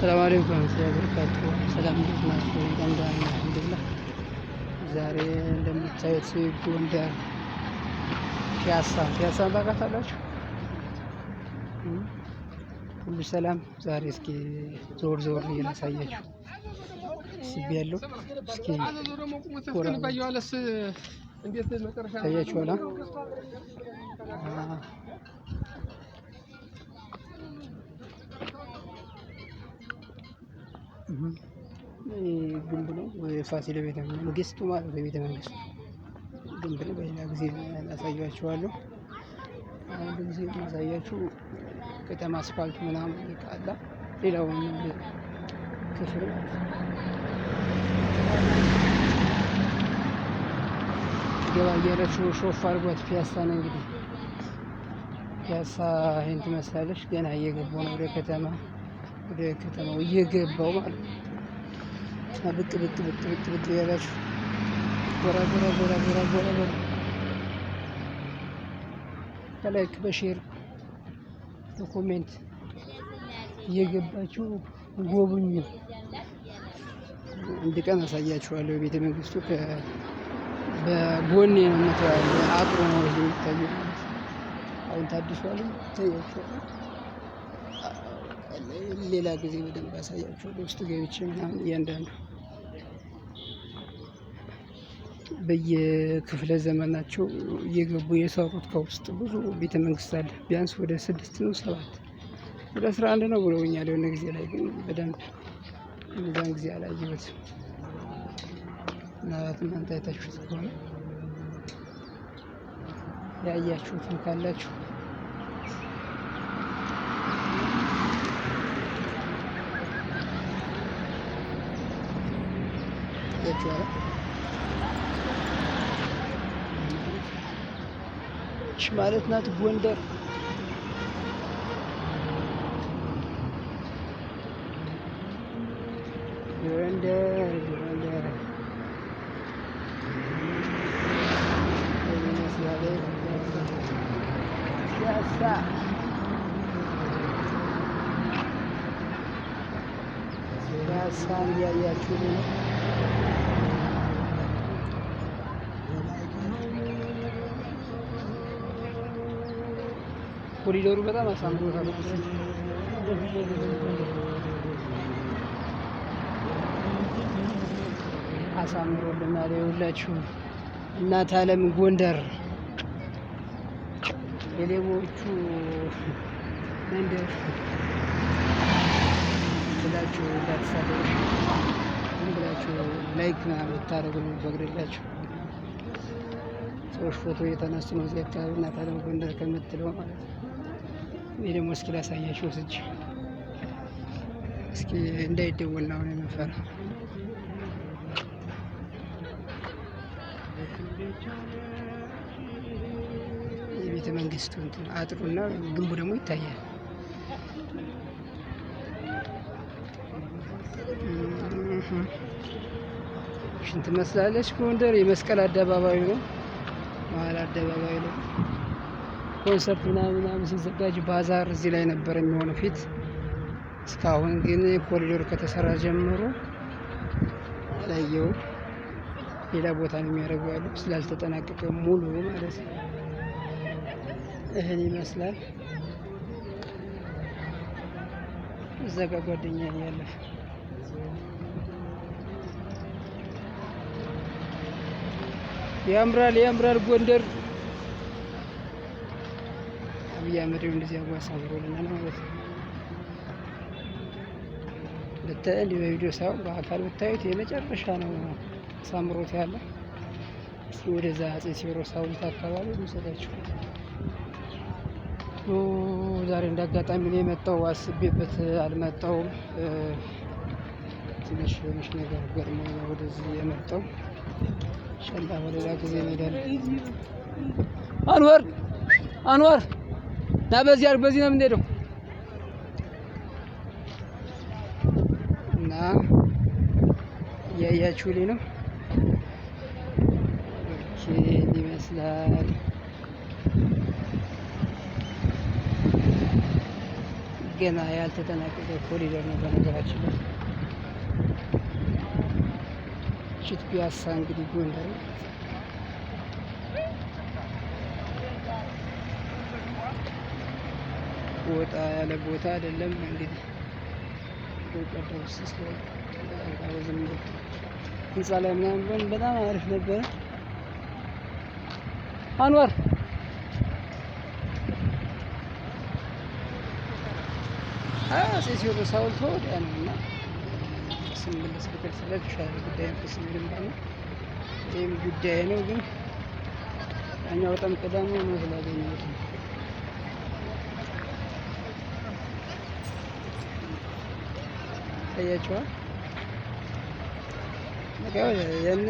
ሰላም አለይኩም ወራህመቱላሂ ወበረካቱሁ። ሰላም እንዴት ናችሁ? እንደምን አልሐምዱሊላህ። ዛሬ እንደምታዩት ጎንደር ፒያሳን ታውቃታላችሁ? ሁሉ ሰላም። ዛሬ እስኪ ዞር ዞር እያሳያችሁ ያለው እስኪ ታያችኋላ። ግንብ ነው የፋሲል ቤተ መንግስቱ ማለት ነው። ቤተ መንግስቱ ግንብ ነው። በሌላ ጊዜ ያሳያችኋለሁ። አንድ ጊዜ ማሳያችሁ ከተማ አስፋልት ምናምን ይቃላ ሌላውን ክፍል ገባ እያለችው ሾፍ አድርጓት ፒያሳ ነው እንግዲህ። ፒያሳ ይሄን ትመስላለች። ገና እየገባው ነው ወደ ከተማው እየገባው ማለት ነው። ብቅ ያላችሁ ጎራ በላይክ በሼር በኮሜንት እየገባችሁ ጎብኙ። አንድ ቀን አሳያችኋለሁ። ቤተ መንግስቱ በጎን የምትዋል አጥሩ ነው የሚታየው። አሁን ታድሷል ታያችኋል። ሌላ ጊዜ በደንብ አሳያችኋለሁ። ውስጥ ገብቼ ምናምን እያንዳንዱ በየክፍለ ዘመናቸው እየገቡ የሰሩት ከውስጥ ብዙ ቤተ መንግስት አለ። ቢያንስ ወደ 6 ነው 7 ወደ 11 ነው ብለውኛል የሆነ ጊዜ ላይ፣ ግን በደንብ እዛን ጊዜ አላየሁትም። ምናልባት እናንተ አይታችሁት ከሆነ ያያችሁትም ካላችሁ ያችኋል። ማለት ናት ጎንደር። ፒያሳን እያያችሁ ነው። ኮሪዶሩ በጣም አሳምሮታል። አሳምሮልናል። ይኸውላችሁ እናት ዓለም ጎንደር የሌቦቹ መንደር ብላችሁ እንዳትሳደቡ ብላችሁ ላይክ ምናምን ብታደርጉ ነው ፈቅድላችሁ። ሰዎች ፎቶ እየተነሱ ነው እዚህ አካባቢ እናት ዓለም ጎንደር ከምትለው ማለት ነው። እኔ ደግሞ እስኪ ላሳያችሁ ወስጄ እስኪ እንዳይደወል ነው የምፈራው። የቤተ መንግስቱ እንትን አጥሩና ግንቡ ደግሞ ይታያል። ሽንት መስላለች ጎንደር። የመስቀል አደባባይ ነው፣ መሀል አደባባይ ነው። ኮንሰርት ምናምን ሲዘጋጅ ባዛር እዚህ ላይ ነበር የሚሆነው ፊት። እስካሁን ግን ኮሪዶር ከተሰራ ጀምሮ ላየው ሌላ ቦታ ነው የሚያደርጉ ያሉ ስላልተጠናቀቀ ሙሉ ማለት ነው። ይህን ይመስላል። እዛ ጋር ጓደኛ ያለፈ ያምራል ጎንደር። አብይ አህመድ እንደዚህ አሳምሮልናል ማለት ነው። እንዲህ በቪዲዮ ሳይሆን በአካል ብታዩት የመጨረሻ ነው አሳምሮት ያለ። እስኪ ወደዛ አፄ ቴዎድሮስ ሐውልት አካባቢ ልውሰዳችሁ። ዛሬ እንዳጋጣሚ ነው የመጣው፣ አስቤበት አልመጣውም። ትንሽ ነገር ገጥሞኝ ነው ወደዚህ የመጣው። ኢንሻአላህ በሌላ ጊዜ እንሄዳለን። አንዋር ና በዚህ ነው የምንሄደው እና እያያችሁልኝ ነው። ይመስላል ገና ያልተጠናቀቀ ኮሪደር ነው በነገራችን ላይ። ቺት ፒያሳ እንግዲህ ጎንደር ወጣ ያለ ቦታ አይደለም እንግዲህ ህንፃ ላይ ምናምን በጣም አሪፍ ነበረ። አንዋር አጼ ቴዎድሮስ ሐውልት ወዲያ ነው እና ስንመለስ ብገልጽላችሁ ይሻላል። ጉዳይም ከስሚልም ባለ ይህም ጉዳይ ነው፣ ግን ያኛው በጣም ቀዳሚ ነው ስላገኘሁት ነው። ታያችኋል። ያን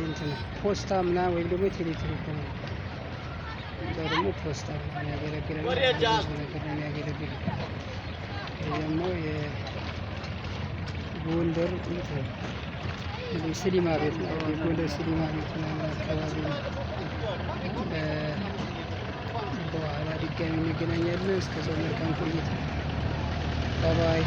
እንትን ፖስታ ምናምን ወይም ደግሞ ቴሌቴሌ ነው ደግሞ ፖስታ የሚያገለግለው ነገር ነው የሚያገለግለው። ደግሞ የጎንደር ሲኒማ ቤት ነው። የጎንደር ሲኒማ ቤት ምናምን አካባቢ በኋላ ድጋሚ እንገናኛለን። እስከዛው መልካም ቆይታ። ባይ